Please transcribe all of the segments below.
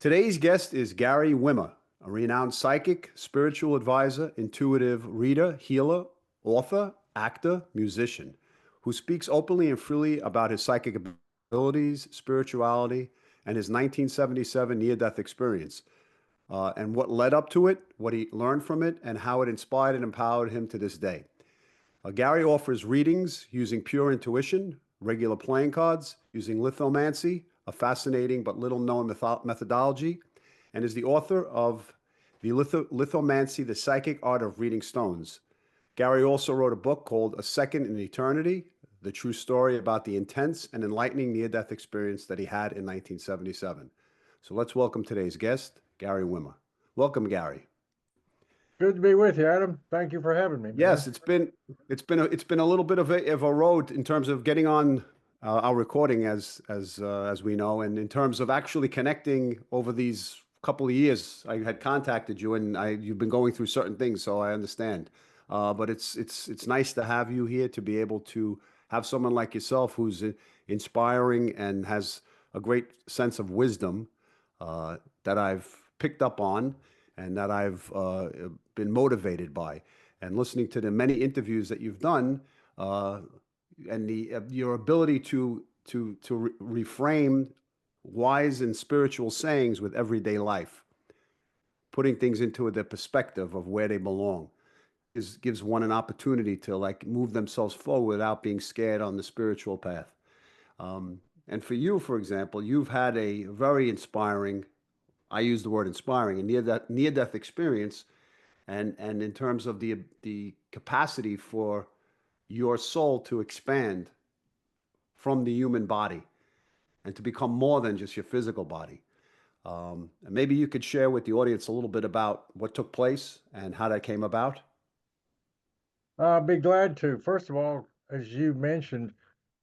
Today's guest is Gary Wimmer, a renowned psychic, spiritual advisor, intuitive reader, healer, author, actor, musician, who speaks openly and freely about his psychic abilities, spirituality, and his 1977 near-death experience, and what led up to it, what he learned from it, and how it inspired and empowered him to this day. Gary offers readings using pure intuition, regular playing cards, using lithomancy, a fascinating but little known methodology, and is the author of the Lithomancy, the Psychic Art of Reading Stones. Gary also wrote a book called A Second in Eternity, the true story about the intense and enlightening near-death experience that he had in 1977. So let's welcome today's guest, Gary Wimmer. Welcome, Gary. Good to be with you, Adam. Thank you for having me, man. Yes, it's been a little bit of a road in terms of getting on our recording as we know, and in terms of actually connecting over these couple of years. I had contacted you, and you've been going through certain things, so I understand. But it's nice to have you here to be able to have someone like yourself who's inspiring and has a great sense of wisdom that I've picked up on and that I've been motivated by. And listening to the many interviews that you've done, and your ability to reframe wise and spiritual sayings with everyday life, putting things into the perspective of where they belong, gives one an opportunity to like move themselves forward without being scared on the spiritual path. And for you, for example, you've had a very inspiring, I use the word inspiring, a near-death experience, and in terms of the capacity for your soul to expand from the human body and to become more than just your physical body. And maybe you could share with the audience a little bit about what took place and how that came about. I'd be glad to. First of all, as you mentioned,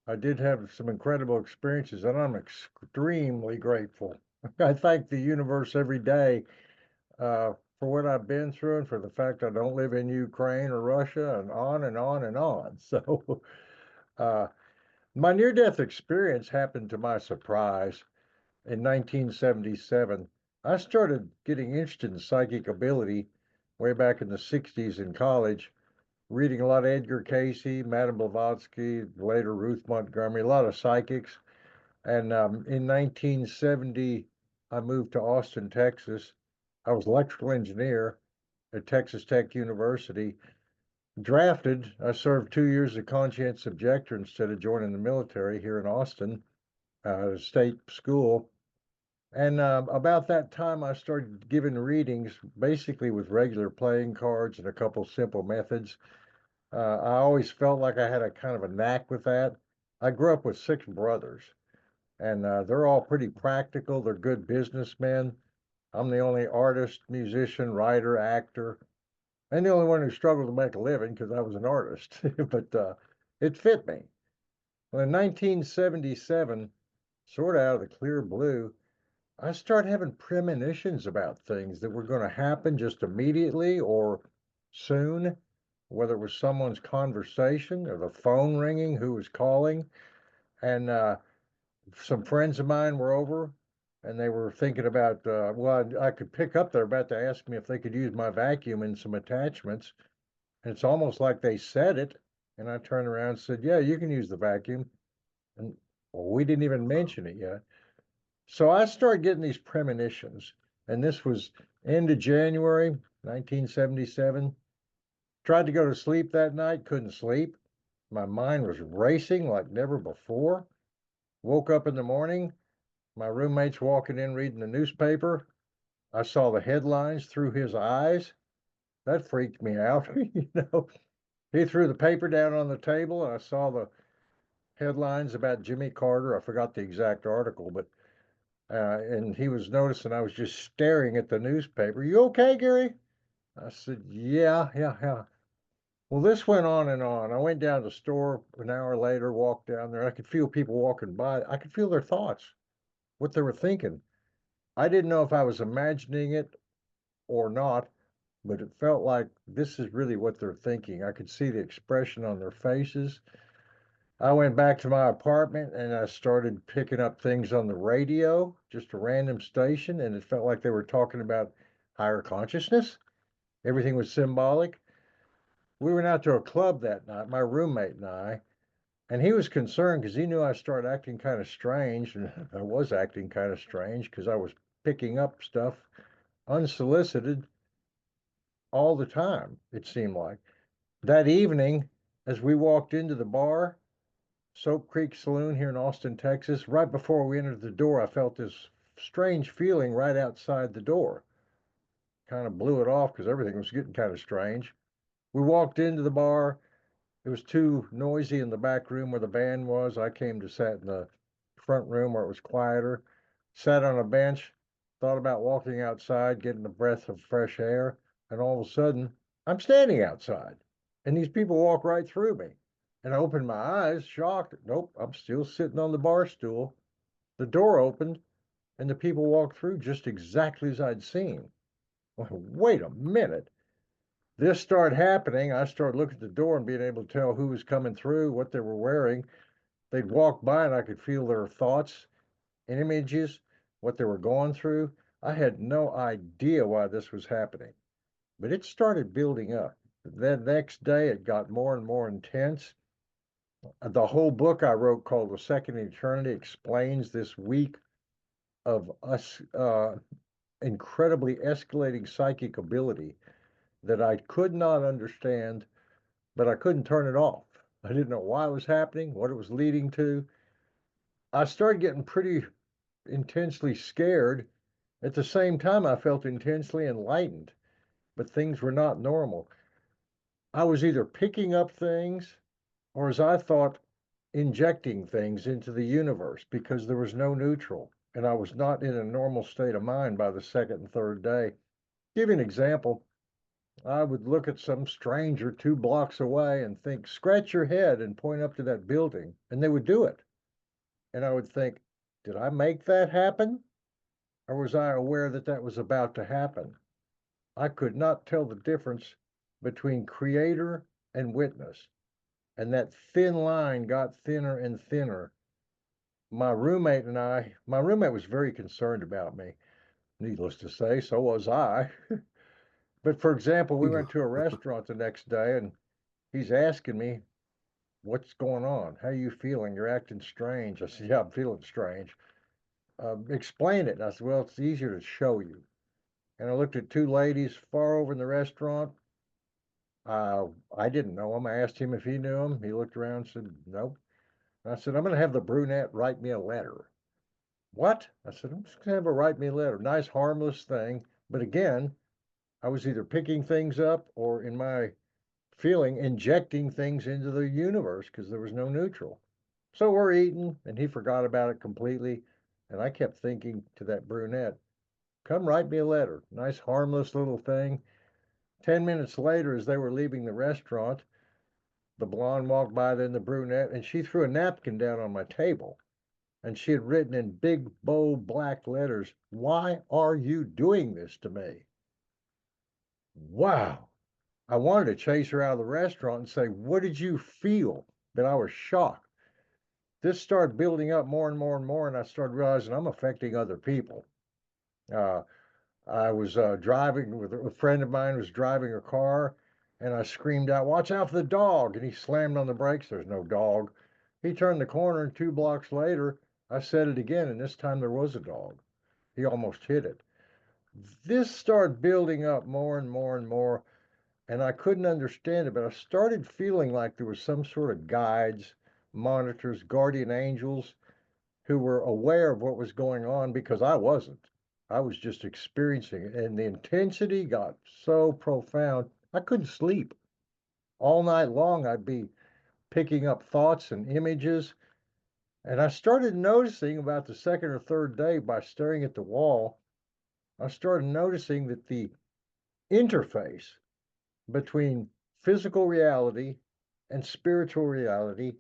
I did have some incredible experiences, and I'm extremely grateful. I thank the universe every day for what I've been through and for the fact I don't live in Ukraine or Russia, and on and on and on. So, uh, my near-death experience happened to my surprise in 1977. I started getting interested in psychic ability way back in the 60s in college, reading a lot of Edgar Cayce, Madame Blavatsky, later Ruth Montgomery, a lot of psychics. And in 1970, I moved to Austin, Texas. I was electrical engineer at Texas Tech University. Drafted, I served 2 years as a conscientious objector instead of joining the military here in Austin, at a state school. And about that time, I started giving readings, basically with regular playing cards and a couple simple methods. I always felt like I had a kind of a knack with that. I grew up with 6 brothers, and they're all pretty practical. They're good businessmen. I'm the only artist, musician, writer, actor, and the only one who struggled to make a living because I was an artist. But it fit me. Well, in 1977, sort of out of the clear blue, I started having premonitions about things that were going to happen just immediately or soon, whether it was someone's conversation or the phone ringing, who was calling. And some friends of mine were over and they were thinking about, well, I could pick up, they're about to ask me if they could use my vacuum and some attachments. And it's almost like they said it. And I turned around and said, yeah, you can use the vacuum. And well, we didn't even mention it yet. So I started getting these premonitions, and this was end of January 1977. Tried to go to sleep that night, couldn't sleep. My mind was racing like never before. Woke up in the morning, my roommate's walking in reading the newspaper. I saw the headlines through his eyes. That freaked me out. He threw the paper down on the table, and I saw the headlines about Jimmy Carter. I forgot the exact article, but and he was noticing I was just staring at the newspaper. You okay, Gary? I said, yeah. Well, this went on and on. I went down to the store an hour later, walked down there. I could feel people walking by. I could feel their thoughts, what they were thinking. I didn't know if I was imagining it or not, but it felt like this is really what they're thinking. I could see the expression on their faces. I went back to my apartment and I started picking up things on the radio, just a random station, and it felt like they were talking about higher consciousness. Everything was symbolic. We went out to a club that night, my roommate and he was concerned because he knew I started acting kind of strange, and I was acting kind of strange because I was picking up stuff unsolicited all the time, it seemed like. That evening, as we walked into the bar, Soap Creek Saloon here in Austin, Texas, right before we entered the door, I felt this strange feeling right outside the door. Kind of blew it off because everything was getting kind of strange. We walked into the bar. It was too noisy in the back room where the band was. I came to sat in the front room where it was quieter, sat on a bench, thought about walking outside, getting a breath of fresh air, and all of a sudden, I'm standing outside, and these people walk right through me. And I opened my eyes, shocked. Nope, I'm still sitting on the bar stool. The door opened, and the people walked through just exactly as I'd seen. Well, wait a minute. This started happening. I started looking at the door and being able to tell who was coming through, what they were wearing. They'd walk by and I could feel their thoughts and images, what they were going through. I had no idea why this was happening, but it started building up. The next day, it got more and more intense. The whole book I wrote called The Second Eternity explains this week of us incredibly escalating psychic ability that I could not understand, but I couldn't turn it off. I didn't know why it was happening, what it was leading to. I started getting pretty intensely scared. At the same time, I felt intensely enlightened, but things were not normal. I was either picking up things or, as I thought, injecting things into the universe because there was no neutral. And I was not in a normal state of mind by the second and third day. Give you an example. I would look at some stranger 2 blocks away and think, scratch your head and point up to that building. And they would do it. And I would think, did I make that happen? Or was I aware that that was about to happen? I could not tell the difference between creator and witness. And that thin line got thinner and thinner. My roommate was very concerned about me, needless to say, so was I. But for example, we went to a restaurant the next day and he's asking me, what's going on? How are you feeling? You're acting strange. I said, yeah, I'm feeling strange. Explain it. And I said, well, it's easier to show you. And I looked at 2 ladies far over in the restaurant. I didn't know him. I asked him if he knew him. He looked around and said, nope. And I said, I'm going to have the brunette write me a letter. What? I said, I'm just going to have her write me a letter. Nice, harmless thing. But again, I was either picking things up or, in my feeling, injecting things into the universe because there was no neutral. So we're eating, and he forgot about it completely. And I kept thinking to that brunette, come write me a letter. Nice, harmless little thing. 10 minutes later, as they were leaving the restaurant, the blonde walked by, then the brunette, and she threw a napkin down on my table. And she had written in big, bold, black letters, why are you doing this to me? Wow. I wanted to chase her out of the restaurant and say, what did you feel? But I was shocked. This started building up more and more and more, and I started realizing I'm affecting other people. Uh, I was driving with a friend of mine was driving a car, and I screamed out, "Watch out for the dog!" And he slammed on the brakes. There's no dog. He turned the corner, and 2 blocks later, I said it again, and this time there was a dog. He almost hit it. This started building up more and more and more, and I couldn't understand it, but I started feeling like there was some sort of guides, monitors, guardian angels who were aware of what was going on because I wasn't. I was just experiencing it. And the intensity got so profound, I couldn't sleep. All night long, I'd be picking up thoughts and images. And I started noticing about the second or third day by staring at the wall, I started noticing that the interface between physical reality and spiritual reality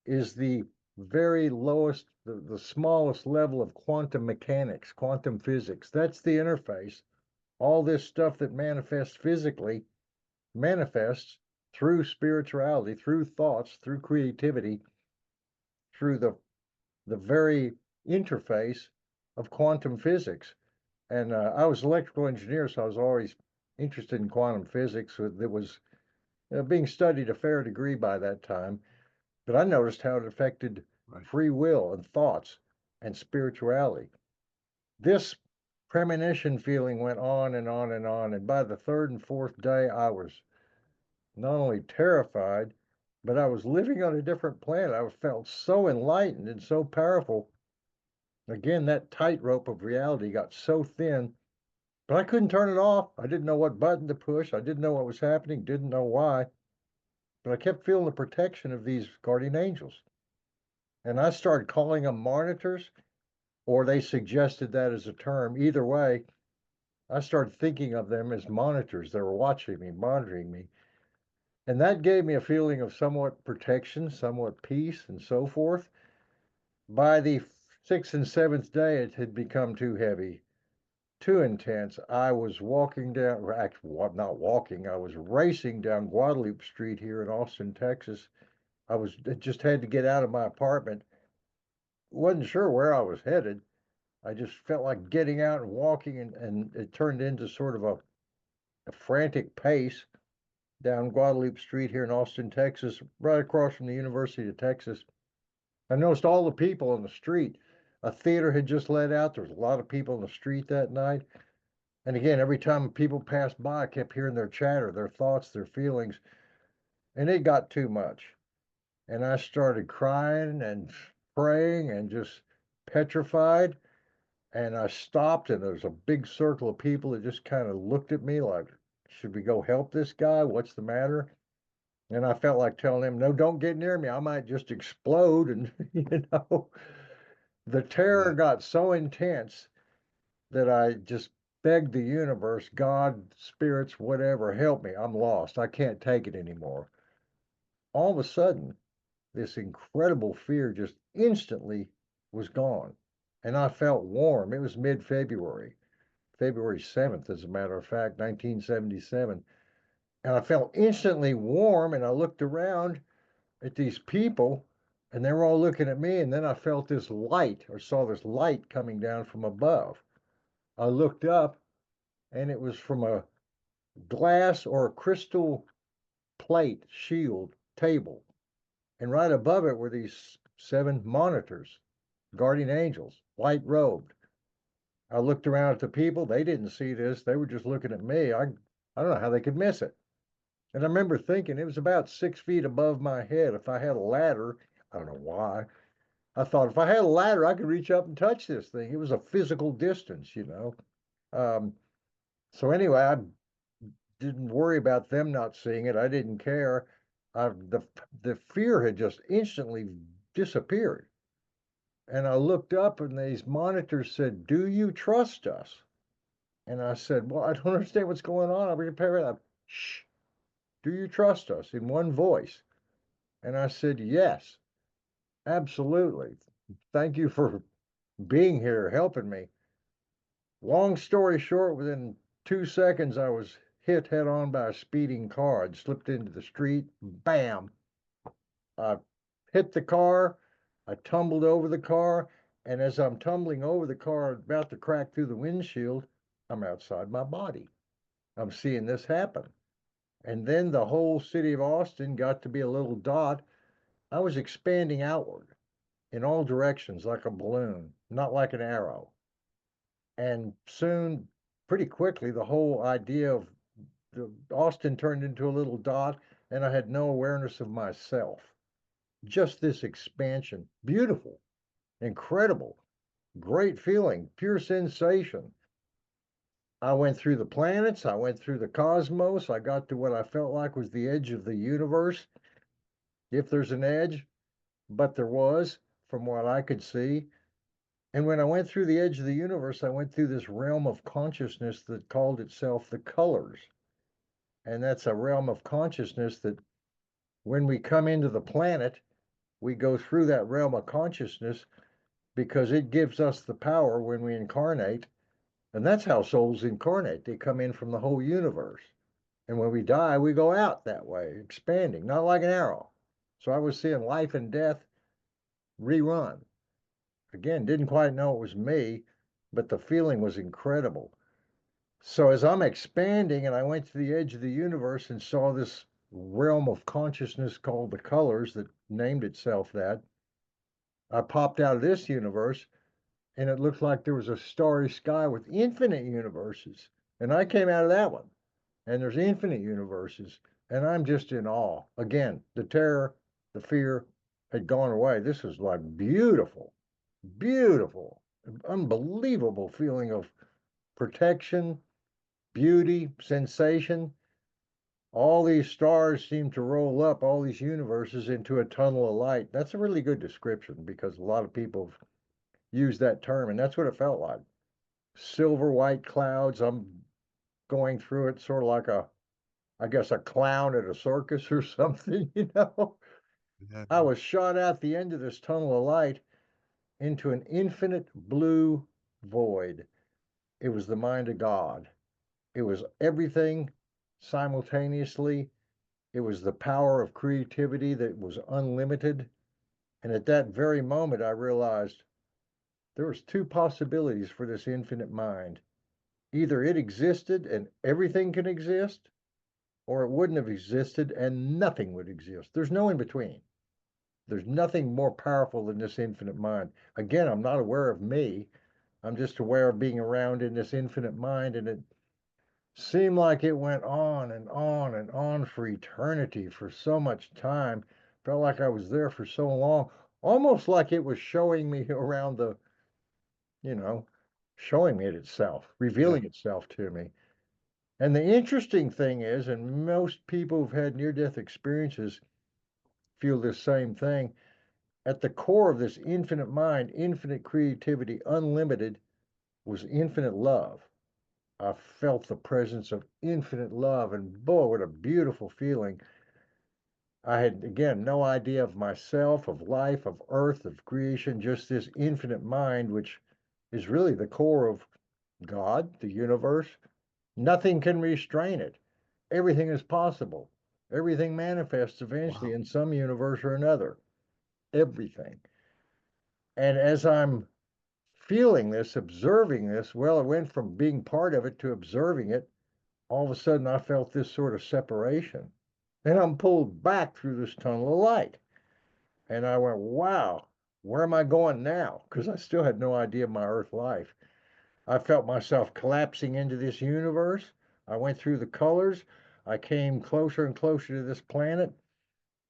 is the very lowest, the smallest level of quantum mechanics, quantum physics. That's the interface. All this stuff that manifests physically manifests through spirituality, through thoughts, through creativity. through the very interface of quantum physics. And I was an electrical engineer, so I was always interested in quantum physics. That was being studied a fair degree by that time. But I noticed how it affected Right. free will and thoughts and spirituality. This premonition feeling went on and on and on. And by the third and fourth day, I was not only terrified, but I was living on a different planet. I felt so enlightened and so powerful. Again, that tightrope of reality got so thin, but I couldn't turn it off. I didn't know what button to push. I didn't know what was happening, didn't know why, but I kept feeling the protection of these guardian angels. And I started calling them monitors, or they suggested that as a term. Either way, I started thinking of them as monitors. They were watching me, monitoring me. And that gave me a feeling of somewhat protection, somewhat peace, and so forth. By the sixth and seventh day, it had become too heavy, too intense. I was walking down, actually, not walking, I was racing down Guadalupe Street here in Austin, Texas. Just had to get out of my apartment. Wasn't sure where I was headed. I just felt like getting out and walking, and it turned into sort of a frantic pace down Guadalupe Street here in Austin, Texas, right across from the University of Texas. I noticed all the people on the street. A theater had just let out. There was a lot of people on the street that night. And again, every time people passed by, I kept hearing their chatter, their thoughts, their feelings, and it got too much. And I started crying and praying and just petrified. And I stopped, and there was a big circle of people that just kind of looked at me like, should we go help this guy? What's the matter? And I felt like telling him, no, don't get near me. I might just explode. And, the terror Yeah. got so intense that I just begged the universe, God, spirits, whatever, help me. I'm lost. I can't take it anymore. All of a sudden, this incredible fear just instantly was gone. And I felt warm. It was mid February, February 7th, as a matter of fact, 1977. And I felt instantly warm. And I looked around at these people, and they were all looking at me. And then I felt this light, or saw this light coming down from above. I looked up, and it was from a glass or a crystal plate shield table. And right above it were these 7 monitors, guardian angels, white robed. I looked around at the people. They didn't see this. They were just looking at me. I don't know how they could miss it. And I remember thinking it was about 6 feet above my head. If I had a ladder, I don't know why. I thought if I had a ladder, I could reach up and touch this thing. It was a physical distance. Um, so anyway, I didn't worry about them not seeing it. I didn't care. The fear had just instantly disappeared. And I looked up, and these monitors said, "Do you trust us?" And I said, "Well, I don't understand what's going on. I'm prepared." Shh. Do you trust us? In one voice. And I said, "Yes, absolutely. Thank you for being here, helping me." Long story short, within 2 seconds, I was hit head on by a speeding car. I'd slipped into the street. Bam! I hit the car. I tumbled over the car. And as I'm tumbling over the car, about to crack through the windshield, I'm outside my body. I'm seeing this happen. And then the whole city of Austin got to be a little dot. I was expanding outward in all directions like a balloon, not like an arrow. And soon, pretty quickly, the whole idea of Austin turned into a little dot, and I had no awareness of myself. Just this expansion, beautiful, incredible, great feeling, pure sensation. I went through the planets, I went through the cosmos, I got to what I felt like was the edge of the universe, if there's an edge, but there was, from what I could see. And when I went through the edge of the universe, I went through this realm of consciousness that called itself the colors. And that's a realm of consciousness that when we come into the planet, we go through that realm of consciousness because it gives us the power when we incarnate. And that's how souls incarnate. They come in from the whole universe. And when we die, we go out that way, expanding, not like an arrow. So I was seeing life and death rerun. Again, didn't quite know it was me, but the feeling was incredible. So as I'm expanding and I went to the edge of the universe and saw this realm of consciousness called the colors that named itself that, I popped out of this universe and it looked like there was a starry sky with infinite universes. And I came out of that one and there's infinite universes. And I'm just in awe. Again, the terror, the fear had gone away. This was like beautiful, beautiful, unbelievable feeling of protection, beauty, sensation. All these stars seem to roll up, all these universes into a tunnel of light. That's a really good description because a lot of people have used that term, and that's what it felt like. Silver white clouds. I'm going through it sort of like I guess, a clown at a circus or something, you know? Yeah. I was shot out the end of this tunnel of light into an infinite blue void. It was the mind of God. It was everything simultaneously. It was the power of creativity that was unlimited. And at that very moment, I realized there was two possibilities for this infinite mind. Either it existed and everything can exist, or it wouldn't have existed and nothing would exist. There's no in between. There's nothing more powerful than this infinite mind. Again, I'm not aware of me. I'm just aware of being around in this infinite mind, and it seemed like it went on and on and on for eternity, for so much time. Felt like I was there for so long, almost like it was showing me around the, you know, showing it itself, Yeah. revealing itself to me. And the interesting thing is, and most people who've had near death experiences feel this same thing, at the core of this infinite mind, infinite creativity, unlimited, was infinite love. I felt the presence of infinite love, and boy, what a beautiful feeling. I had, again, no idea of myself, of life, of earth, of creation, just this infinite mind, which is really the core of God, the universe. Nothing can restrain it. Everything is possible. Everything manifests eventually Wow. in some universe or another. Everything. And as I'm feeling this, observing this, well, it went from being part of it to observing it. All of a sudden, I felt this sort of separation. And I'm pulled back through this tunnel of light. And I went, wow, where am I going now? Because I still had no idea of my Earth life. I felt myself collapsing into this universe. I went through the colors. I came closer and closer to this planet.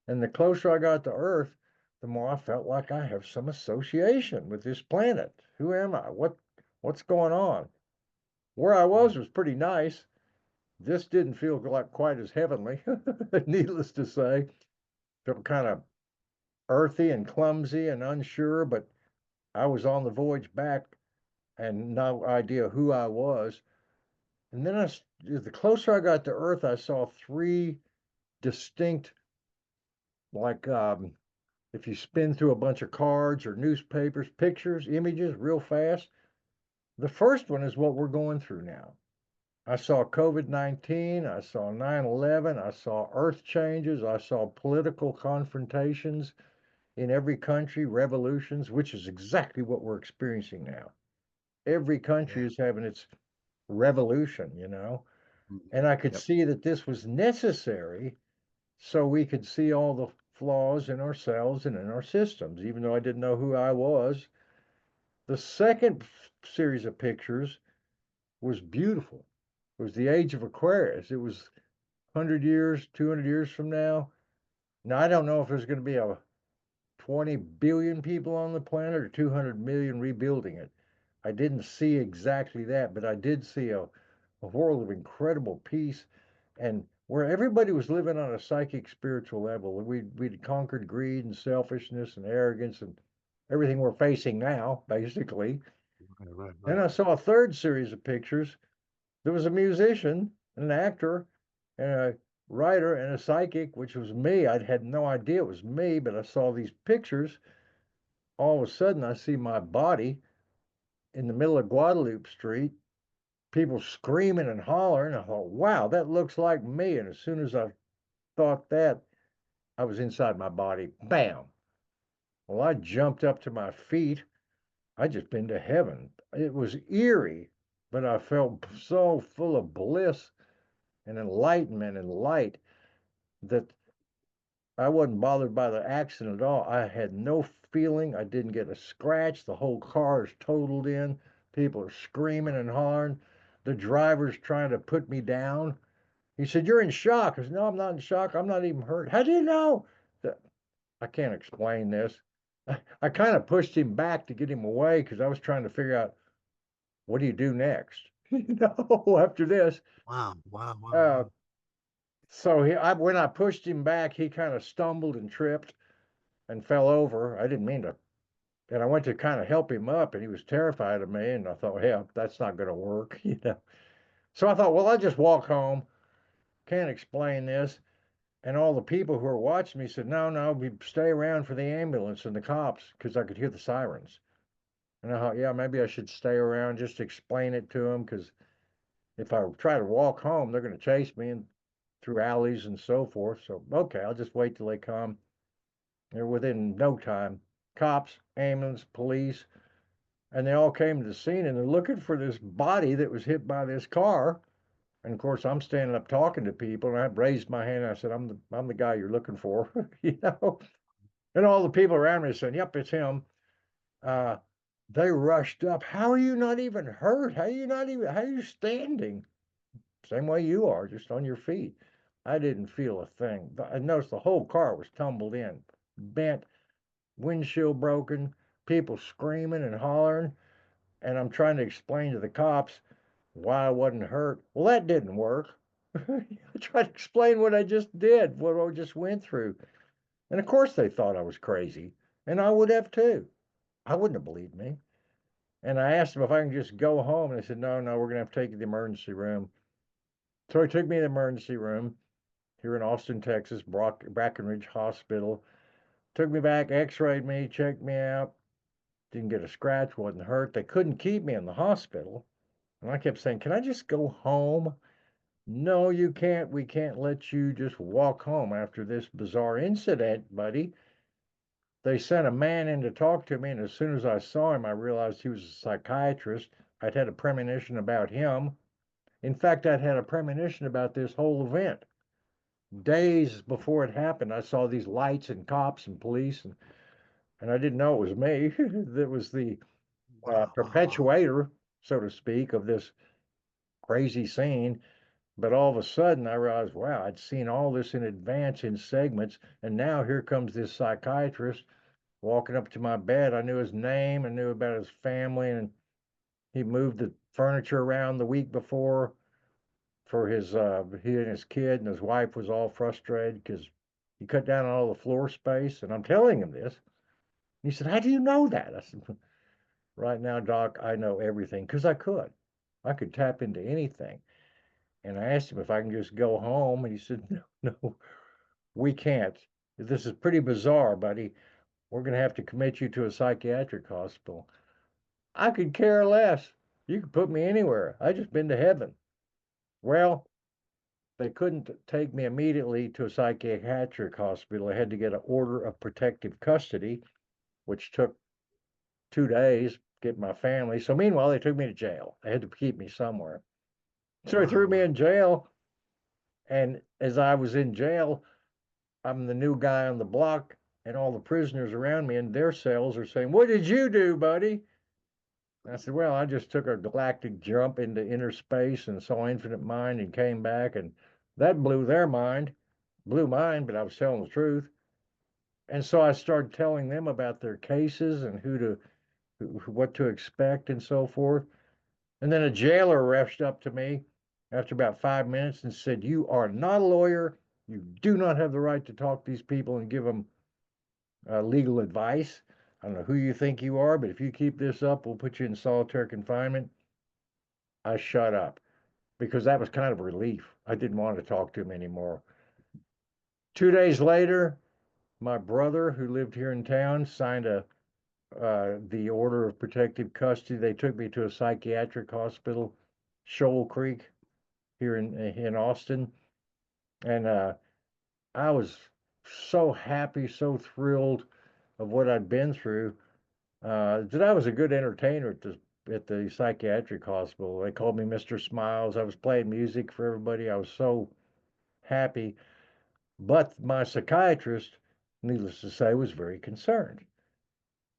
And the closer I got to Earth, the more I felt like I have some association with this planet. Who am I? What's going on? Where I was pretty nice. This didn't feel like quite as heavenly, needless to say. Felt kind of earthy and clumsy and unsure, but I was on the voyage back and no idea who I was. And then the closer I got to Earth, I saw three distinct, like if you spin through a bunch of cards or newspapers, pictures, images real fast. The first one is what we're going through now. I saw COVID-19, I saw 9/11, I saw earth changes, I saw political confrontations in every country, revolutions, which is exactly what we're experiencing now. Every country Yeah. is having its revolution, Mhm. and I could Yep. see that this was necessary so we could see all the flaws in ourselves and in our systems, even though I didn't know who I was. The second series of pictures was beautiful. It was the age of Aquarius. It was 100 years, 200 years from now. Now, I don't know if there's going to be a 20 billion people on the planet or 200 million rebuilding it. I didn't see exactly that, but I did see a world of incredible peace and where everybody was living on a psychic spiritual level. We'd conquered greed and selfishness and arrogance and everything we're facing now, basically. Right, right, Then right. I saw a third series of pictures. There was a musician, an actor, and a writer and a psychic, which was me. I had no idea it was me, but I saw these pictures. All of a sudden, I see my body in the middle of Guadalupe Street, people screaming and hollering. I thought, wow, that looks like me. And as soon as I thought that, I was inside my body. Bam. Well, I jumped up to my feet. I just been to heaven. It was eerie, but I felt so full of bliss and enlightenment and light that I wasn't bothered by the accident at all. I had no feeling. I didn't get a scratch. The whole car is totaled in. People are screaming and hollering. The driver's trying to put me down. He said, "You're in shock." I said, "No, I'm not in shock. I'm not even hurt." "How do you know?" I can't explain this. I kind of pushed him back to get him away because I was trying to figure out, what do you do next? After this. Wow, wow, wow, Uh, wow. so when I pushed him back, he kind of stumbled and tripped and fell over. I didn't mean to. And I went to kind of help him up, and he was terrified of me. And I thought, yeah, that's not going to work, you know. So I thought, well, I'll just walk home. Can't explain this. And all the people who were watching me said, no, no, we stay around for the ambulance and the cops, because I could hear the sirens. And I thought, yeah, maybe I should stay around just to explain it to them, because if I try to walk home, they're going to chase me and through alleys and so forth. So, okay, I'll just wait till they come. They're within no time. Cops, ambulance, police, and they all came to the scene and they're looking for this body that was hit by this car. And of course, I'm standing up talking to people, and I raised my hand. And I said, I'm the guy you're looking for," you know. And all the people around me said, "Yep, it's him." Uh, they rushed up. "How are you not even hurt? How are you not even? How are you standing?" "Same way you are, just on your feet." I didn't feel a thing. I noticed the whole car was tumbled in, bent, windshield broken, people screaming and hollering. And I'm trying to explain to the cops why I wasn't hurt. Well, that didn't work. I tried to explain what I just did, what I just went through. And of course, they thought I was crazy. And I would have too. I wouldn't have believed me. And I asked them if I can just go home. And they said, no, no, we're going to have to take you to the emergency room. So he took me to the emergency room here in Austin, Texas, Brackenridge Hospital. Took me back, x-rayed me, checked me out. Didn't get a scratch, wasn't hurt. They couldn't keep me in the hospital. And I kept saying, can I just go home? "No, you can't. We can't let you just walk home after this bizarre incident, buddy." They sent a man in to talk to me, and as soon as I saw him, I realized he was a psychiatrist. I'd had a premonition about him. In fact, I'd had a premonition about this whole event. Days before it happened, I saw these lights and cops and police, and I didn't know it was me. That was the Wow, wow, wow. perpetuator, so to speak, of this crazy scene. But all of a sudden, I realized, wow, I'd seen all this in advance in segments. And now here comes this psychiatrist walking up to my bed. I knew his name, I knew about his family, and he moved the furniture around the week before for he and his kid, and his wife was all frustrated because he cut down on all the floor space. And I'm telling him this. He said, "How do you know that?" I said, "Right now, Doc, I know everything because I could. I could tap into anything." And I asked him if I can just go home, and he said, "No, no, we can't. This is pretty bizarre, buddy. We're going to have to commit you to a psychiatric hospital." I could care less. You could put me anywhere. I just been to heaven. Well, they couldn't take me immediately to a psychiatric hospital. I had to get an order of protective custody, which took 2 days, get my family. So meanwhile, they took me to jail. They had to keep me somewhere. So they Wow, threw me wow. in jail. And as I was in jail, I'm the new guy on the block, and all the prisoners around me in their cells are saying, "What did you do, buddy?" I said, "Well, I just took a galactic jump into inner space and saw infinite mind and came back." And that blew their mind, blew mine, but I was telling the truth. And so I started telling them about their cases and what to expect and so forth. And then a jailer rushed up to me after about 5 minutes and said, "You are not a lawyer. You do not have the right to talk to these people and give them legal advice. I don't know who you think you are, but if you keep this up, we'll put you in solitary confinement." I shut up because that was kind of a relief. I didn't want to talk to him anymore. 2 days later, my brother, who lived here in town, signed the order of protective custody. They took me to a psychiatric hospital, Shoal Creek, here in Austin, and I was so happy, so thrilled. of what I'd been through. That I was a good entertainer at the psychiatric hospital. They called me Mr. Smiles. I was playing music for everybody. I was so happy. But my psychiatrist, needless to say, was very concerned.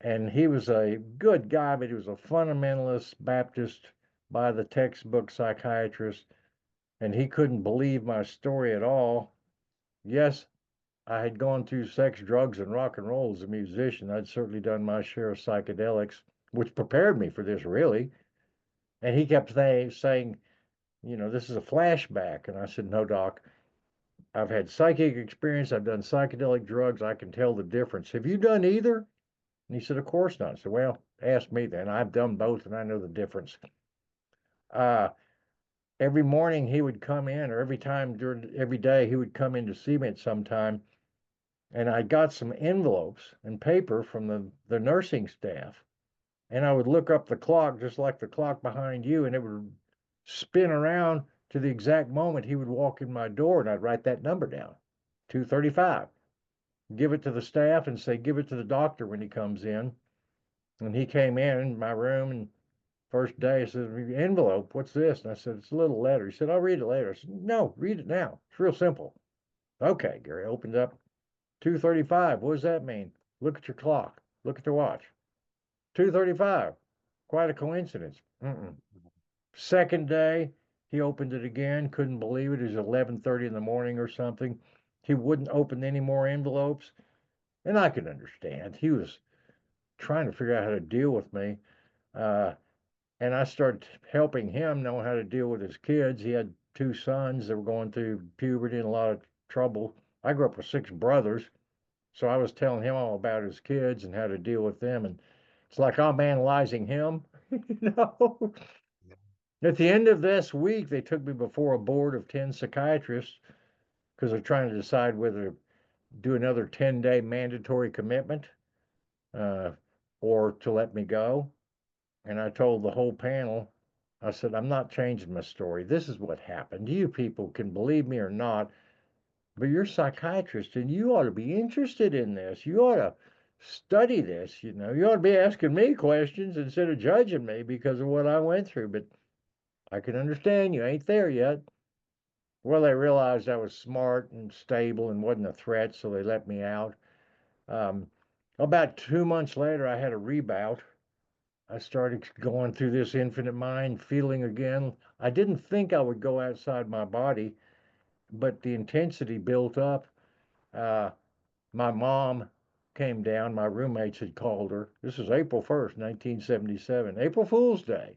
And he was a good guy, but he was a fundamentalist Baptist by the textbook psychiatrist. And he couldn't believe my story at all. Yes, I had gone through sex, drugs, and rock and roll as a musician. I'd certainly done my share of psychedelics, which prepared me for this, really. And he kept saying, this is a flashback. And I said, no, doc, I've had psychic experience. I've done psychedelic drugs. I can tell the difference. Have you done either? And he said, of course not. I said, well, ask me then. I've done both and I know the difference. Uh, every morning he would come in, or every day he would come in to see me at some time. And I got some envelopes and paper from the nursing staff. And I would look up the clock, just like the clock behind you, and it would spin around to the exact moment he would walk in my door, and I'd write that number down, 2:35. Give it to the staff and say, give it to the doctor when he comes in. And he came in my room, and first day he said, envelope, what's this? And I said, it's a little letter. He said, I'll read it later. I said, no, read it now. It's real simple. Okay, Gary opened up 2:35. What does that mean? Look at your clock. Look at your watch. 2:35. Quite a coincidence. Second day, he opened it again. Couldn't believe it. It was 11:30 in the morning or something. He wouldn't open any more envelopes. And I could understand. He was trying to figure out how to deal with me. And I started helping him know how to deal with his kids. He had two sons that were going through puberty and a lot of trouble. I grew up with six brothers. So I was telling him all about his kids and how to deal with them. And it's like I'm analyzing him, you know. At the end of this week, they took me before a board of 10 psychiatrists because they're trying to decide whether to do another 10-day mandatory commitment uh, or to let me go. And I told the whole panel, I said, I'm not changing my story. This is what happened. You people can believe me or not, but you're a psychiatrist and you ought to be interested in this. You ought to study this. You ought to be asking me questions instead of judging me because of what I went through. But I can understand you ain't there yet. Well, they realized I was smart and stable and wasn't a threat, so they let me out. Um, about 2 months later, I had a rebout. I started going through this infinite mind feeling again. I didn't think I would go outside my body, but the intensity built up. Uh, my mom came down. My roommates had called her. This is April 1st, 1977, April Fool's Day.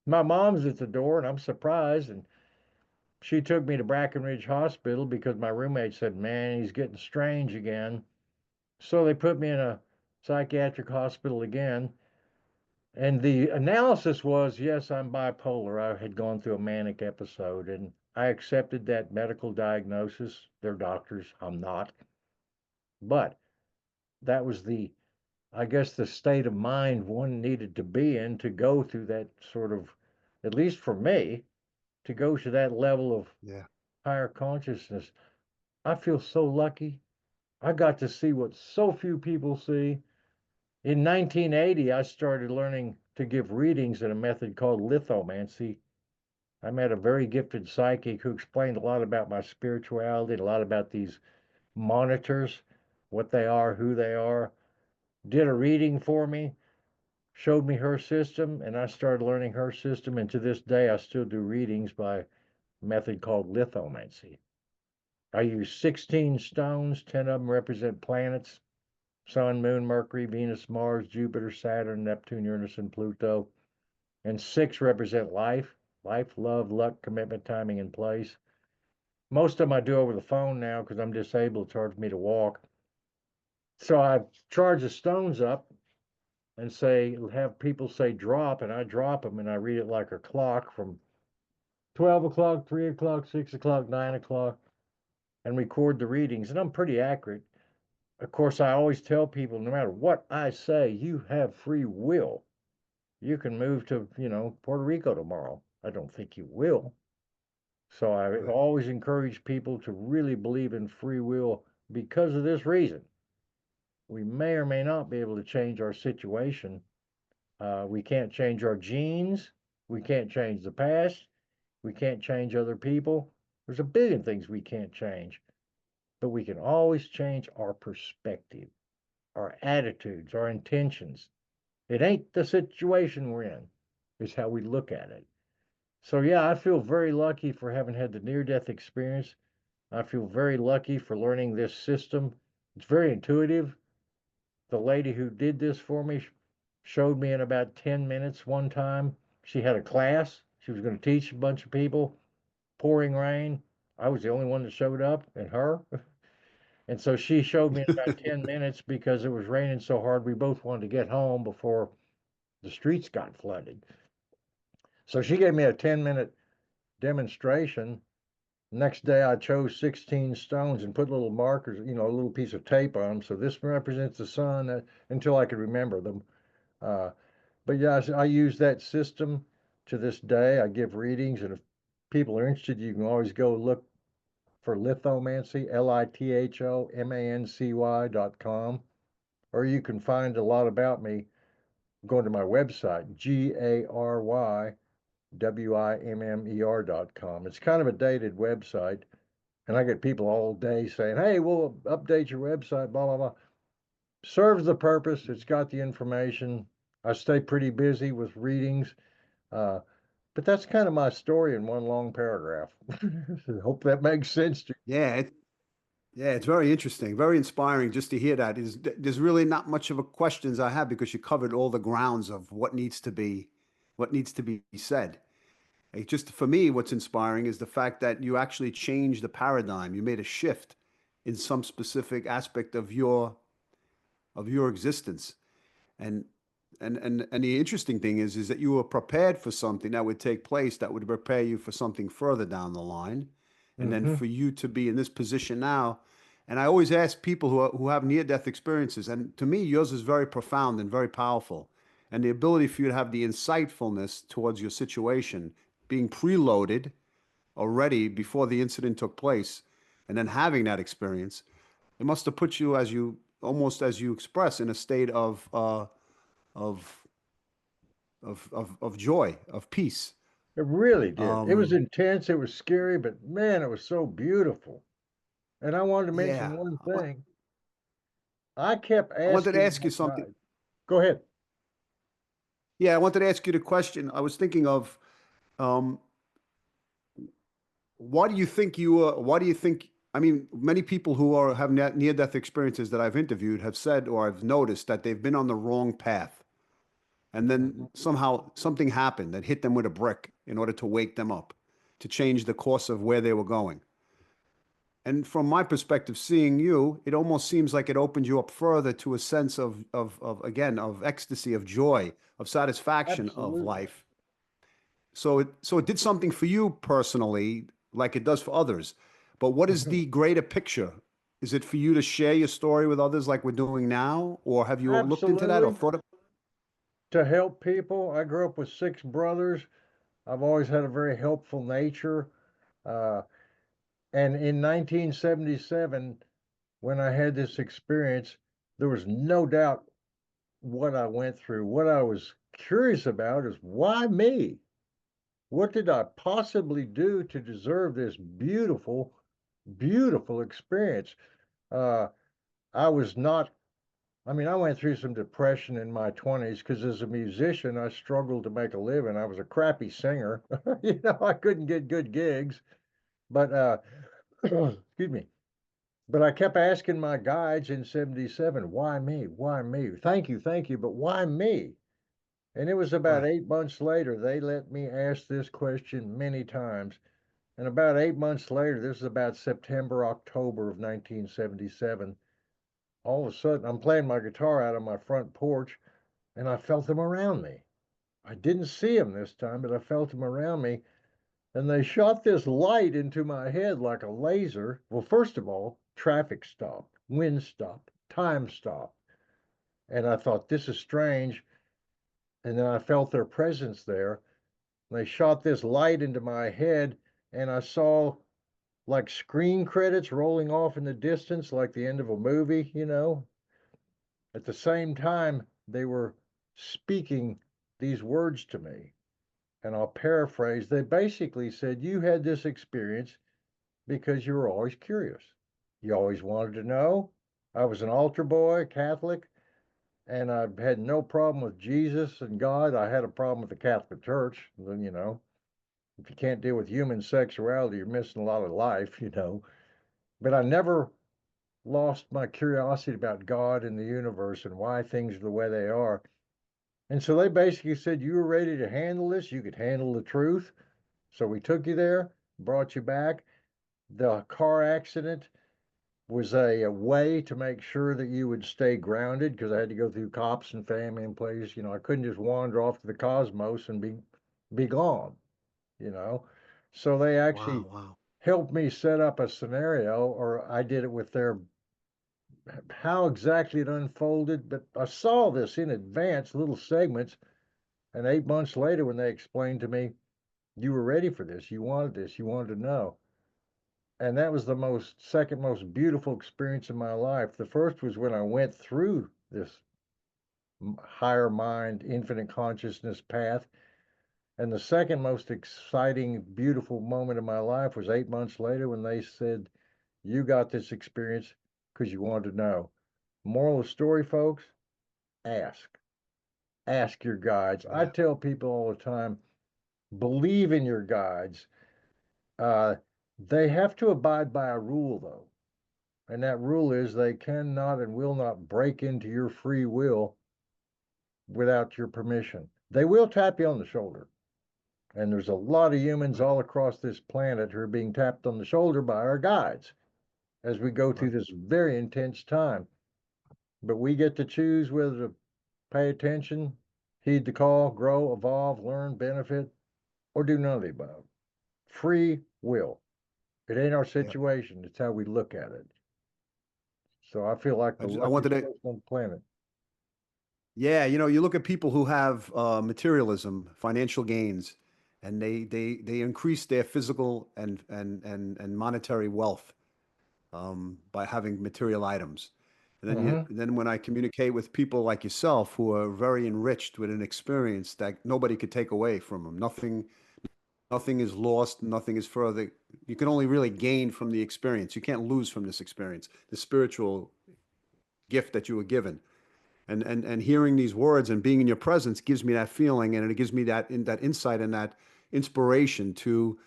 My mom's at the door, and I'm surprised. And she took me to Brackenridge Hospital because my roommate said, man, he's getting strange again. So they put me in a psychiatric hospital again. And the analysis was, yes, I'm bipolar. I had gone through a manic episode, and I accepted that medical diagnosis. They're doctors. I'm not. But that was I guess, the state of mind one needed to be in to go through that sort of, at least for me, to go to that level of higher consciousness. I feel so lucky. I got to see what so few people see. In 1980, I started learning to give readings in a method called lithomancy. I met a very gifted psychic who explained a lot about my spirituality, a lot about these monitors, what they are, who they are. Did a reading for me, showed me her system, and I started learning her system. And to this day, I still do readings by a method called lithomancy. I use 16 stones, 10 of them represent planets: Sun, Moon, Mercury, Venus, Mars, Jupiter, Saturn, Neptune, Uranus, and Pluto. And 6 represent life, love, luck, commitment, timing, and place. Most of them I do over the phone now because I'm disabled. It's hard for me to walk. So I charge the stones up and have people say drop, and I drop them and I read it like a clock from 12 o'clock, 3 o'clock, 6 o'clock, 9 o'clock, and record the readings. And I'm pretty accurate. Of course, I always tell people, no matter what I say, you have free will. You can move to, Puerto Rico tomorrow. I don't think you will. So I always encourage people to really believe in free will because of this reason. we may or may not be able to change our situation. We can't change our genes. We can't change the past. We can't change other people. There's a billion things we can't change, but we can always change our perspective, our attitudes, our intentions. It ain't the situation we're in, it's how we look at it. So, yeah, I feel very lucky for having had the near death experience. I feel very lucky for learning this system. It's very intuitive. The lady who did this for me showed me in about 10 minutes one time. She had a class. She was going to teach a bunch of people. Pouring rain. I was the only one that showed up, and her. And so she showed me in about 10 minutes because it was raining so hard. We both wanted to get home before the streets got flooded. So she gave me a 10-minute demonstration. Next day, I chose 16 stones and put little markers, a little piece of tape on them. So this represents the sun until I could remember them. Uh, but yeah, I use that system to this day. I give readings, and if people are interested, you can always go look for Lithomancy, LITHOMANCY.com, or you can find a lot about me going to my website, GARYWIMMER.com. It's kind of a dated website, and I get people all day saying, hey, we'll update your website, blah, blah, blah. Serves the purpose. It's got the information. I stay pretty busy with readings. Uh, but that's kind of my story in one long paragraph. Hope that makes sense to you. Yeah, yeah, it's very interesting, very inspiring just to hear that. There's really not much of a questions I have because you covered all the grounds of what needs to be said. It just for me, what's inspiring is the fact that you actually changed the paradigm. You made a shift in some specific aspect of your existence. And and the interesting thing is that you were prepared for something that would take place that would prepare you for something further down the line. And then Mm-hmm. for you to be in this position now. And I always ask people who have near-death experiences, and to me, yours is very profound and very powerful. And the ability for you to have the insightfulness towards your situation, being preloaded already before the incident took place, and then having that experience, it must have put you, as you almost as you express, in a state of of joy, of peace. It really did. It was Um, intense. It was scary, but man, it was so beautiful. And I wanted to mention yeah, one thing. I kept I wanted to asking ask my you something. guide. Go ahead. Yeah, I wanted to ask you the question. I was thinking of, um, why do you think why do you think, I mean, many people who have near-death experiences that I've interviewed have said or I've noticed that they've been on the wrong path. And then Mhm. somehow something happened that hit them with a brick in order to wake them up, to change the course of where they were going. And from my perspective, seeing you, it almost seems like it opened you up further to a sense of again, of ecstasy, of joy, of satisfaction of Absolutely. life. So it did something for you personally, like it does for others. But what is the greater picture? Is it for you to share your story with others like we're doing now? Or have you looked into that or Absolutely. thought of? To help people. I grew up with six brothers. I've always had a very helpful nature. Uh, and in 1977, when I had this experience, there was no doubt what I went through. What I was curious about is why me? What did I possibly do to deserve this beautiful, beautiful experience? Uh, I was not, I mean, I went through some depression in my 20s because as a musician, I struggled to make a living. I was a crappy singer. I couldn't get good gigs, but, excuse me. But I kept asking my guides in 77, why me? Why me? Thank you, but why me? And it was about Right. 8 months later, they let me ask this question many times. And about 8 months later, this is about September, October of 1977, all of a sudden I'm playing my guitar out on my front porch and I felt them around me. I didn't see them this time, but I felt them around me. And they shot this light into my head like a laser. Well, first of all, traffic stopped, wind stopped, time stopped. And I thought, this is strange. And then I felt their presence there. They shot this light into my head, and I saw like screen credits rolling off in the distance, like the end of a movie. At the same time, they were speaking these words to me. And I'll paraphrase. They basically said, you had this experience because you were always curious. You always wanted to know. I was an altar boy, Catholic, and I had no problem with Jesus and God. I had a problem with the Catholic Church. Then, if you can't deal with human sexuality, you're missing a lot of life. But I never lost my curiosity about God and the universe and why things are the way they are. And so they basically said, you were ready to handle this. You could handle the truth. So we took you there, brought you back. The car accident was a way to make sure that you would stay grounded because I had to go through cops and family and places. I couldn't just wander off to the cosmos and be gone, you know. So they actually Wow, wow. helped me set up a scenario, or I did it with their how exactly it unfolded, but I saw this in advance, little segments, and 8 months later when they explained to me, you were ready for this, you wanted this, you wanted to know. And that was the second most beautiful experience in my life. The first was when I went through this higher mind, infinite consciousness path. And the second most exciting, beautiful moment of my life was 8 months later when they said, you got this experience because you wanted to know. Moral of the story, folks, ask. Ask your guides. I Yeah. tell people all the time, believe in your guides. Uh, they have to abide by a rule, though. And that rule is they cannot and will not break into your free will without your permission. They will tap you on the shoulder. And there's a lot of humans Right. all across this planet who are being tapped on the shoulder by our guides as we go through Right. this very intense time. But we get to choose whether to pay attention, heed the call, grow, evolve, learn, benefit, or do none of the above. Free will. It ain't our Yeah. situation, it's how we look at it. So I feel like the I wanted luckiest to, person on the planet. yeah, you look at people who have materialism, financial gains, and they increase their physical and monetary wealth by having material items. And Mm-hmm. then when I communicate with people like yourself who are very enriched with an experience that nobody could take away from them, nothing is lost, nothing is further. You can only really gain from the experience. You can't lose from this experience, the spiritual gift that you were given. And hearing these words and being in your presence gives me that feeling, and it gives me that insight and that inspiration to.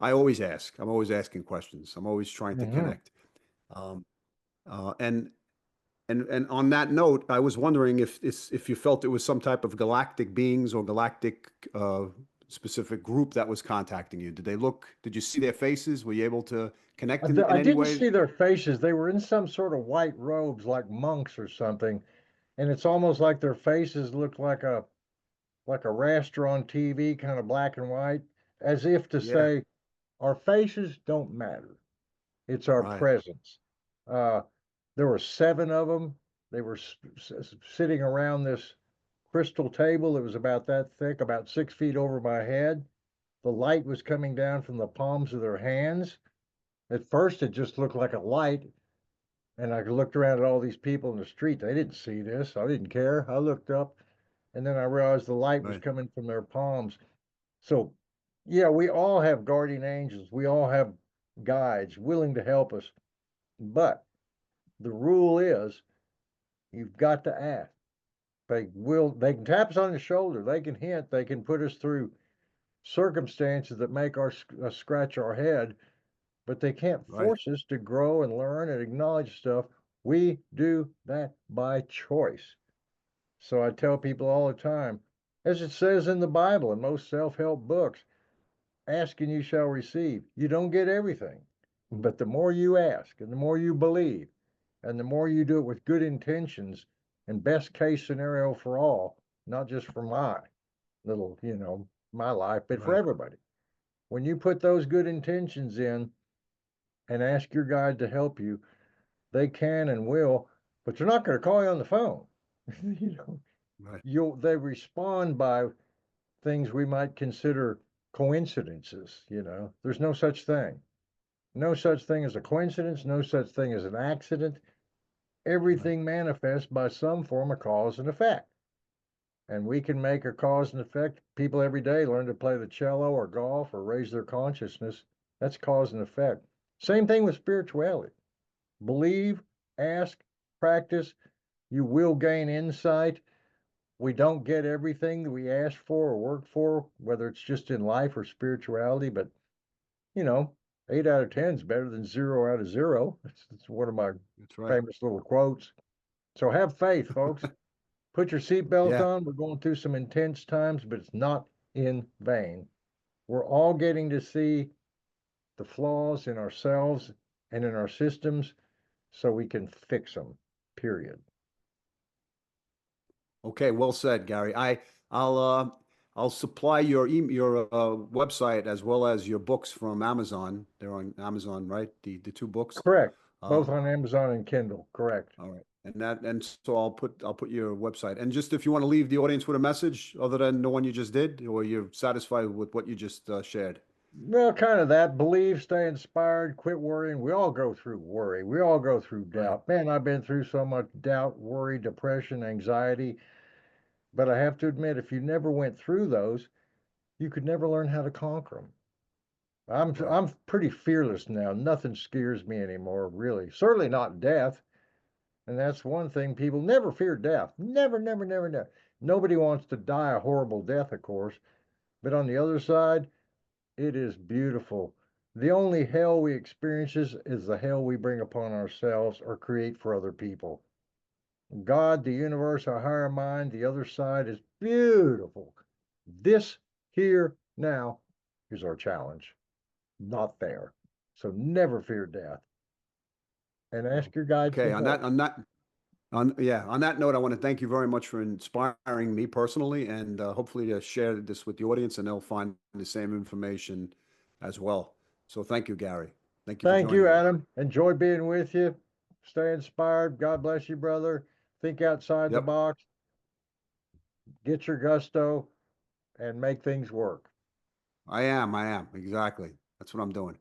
I always ask. I'm always asking questions. I'm always trying to Mm-hmm. connect. Um, and on that note, I was wondering if you felt it was some type of galactic beings or galactic specific group that was contacting you. Did they look? Did you see their faces? Were you able to connect in I any didn't way? see their faces. They were in some sort of white robes like monks or something. And it's almost like their faces looked like a raster on TV, kind of black and white, as if to Yeah. say, our faces don't matter. It's our Right. presence. Uh, there were seven of them. They were sitting around this crystal table that was about that thick, about 6 feet over my head. The light was coming down from the palms of their hands. At first, it just looked like a light, and I looked around at all these people in the street. They didn't see this. I didn't care. I looked up, and then I realized the light was Right. coming from their palms. So, yeah, we all have guardian angels. We all have guides willing to help us. But the rule is you've got to ask. They can tap us on the shoulder. They can hint. They can put us through circumstances that make us scratch our head, but they can't Right. force us to grow and learn and acknowledge stuff. We do that by choice. So I tell people all the time, as it says in the Bible and most self help books, ask and you shall receive. You don't get everything, but the more you ask and the more you believe, and the more you do it with good intentions and best case scenario for all, not just for my little, my life, but for Right. everybody. When you put those good intentions in and ask your guide to help you, they can and will, but they're not going to call you on the phone. you know, Right. they respond by things we might consider coincidences. There's no such thing. No such thing as a coincidence, no such thing as an accident. everything manifests by some form of cause and effect. And we can make a cause and effect. People every day learn to play the cello or golf or raise their consciousness. That's cause and effect. Same thing with spirituality. Believe, ask, practice. You will gain insight. We don't get everything that we ask for or work for, whether it's just in life or spirituality, but 8 out of 10 is better than 0 out of 0. It's one of my That's right. famous little quotes. So have faith, folks. Put your seatbelt Yeah. on. We're going through some intense times, but it's not in vain. We're all getting to see the flaws in ourselves and in our systems so we can fix them, period. Okay, well said, Gary. I'll supply your website as well as your books from Amazon. They're on Amazon, right? The two books. Correct. Both Um, on Amazon and Kindle. Correct. all right. And so I'll put your website. And just if you want to leave the audience with a message other than the one you just did, or you're satisfied with what you just shared. Well, kind of that. Believe, stay inspired, quit worrying. We all go through worry. We all go through doubt. Man, I've been through so much doubt, worry, depression, anxiety. But I have to admit, if you never went through those, you could never learn how to conquer them. Right. I'm pretty fearless now. Nothing scares me anymore, really. Certainly not death. And that's one thing, people never fear death. Never, never, never, never. Nobody wants to die a horrible death, of course. But on the other side, it is beautiful. The only hell we experience is the hell we bring upon ourselves or create for other people. God, the universe, our higher mind, the other side is beautiful. This here now is our challenge, not there. So never fear death. And ask your guide for Okay. help. On that note, I want to thank you very much for inspiring me personally, and hopefully to share this with the audience, and they'll find the same information as well. So thank you, Gary. Thank you for Thank you, joining me. Adam. Enjoy being with you. Stay inspired. God bless you, brother. Think outside the Yep, box. Get your gusto and make things work. I am. Exactly. That's what I'm doing.